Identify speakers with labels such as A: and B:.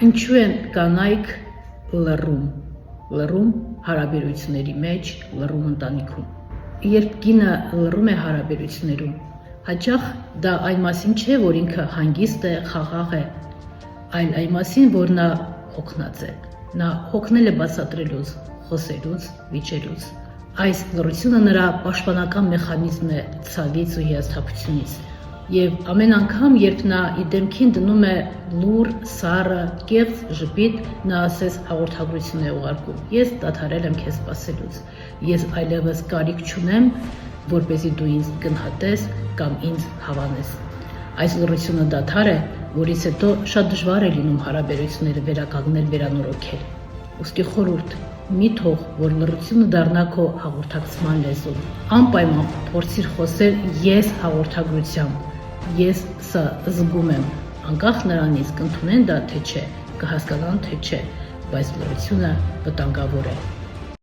A: Ինչու են կանայք լռում հարաբերությունների մեջ, լռում ընտանիքում։ Երբ կինը լռում է հարաբերություններում, հաճախ դա այն մասին չէ, որ ինքը հանգիստ է, խաղաղ է, այլ այն մասին, որ նա հոգնած է։ Նա հոգնել է բացատրելուց, խոսելուց, վիճելուց։ Այս լռությունը նրա պաշտպանական մեխանիզմն է ցավից ու հիասթափությունից։ Եվ ամեն անգամ, երբ նա իր դեմքին դնում է լուռ, սառը, կեղծ, ժպիտ, նա ասես հաղորդագրություն է ուղարկում. ես դադարել եմ քեզ սպասելուց, ես այլևս կարիք չունեմ, որպեսզի դու ինձ գնահատես կամ ինձ հավանես։ Այս լռությունը դադար է, որից հետո շատ դժվար է լինում հարաբերությունները վերականգնել, վերանորոգել։ Ուստի խորհուրդ, մի թող, որ լռությունը դառնա քո հաղորդակցման լեզուն։ Անպայման փորձիր խոսել ես հաղորդագրությամբ։ Ես սա զգում եմ, անկախ նրանից կընդունեն դա թե չէ, կհասկանան թե չէ, բայց լռությունը վտանգավոր է։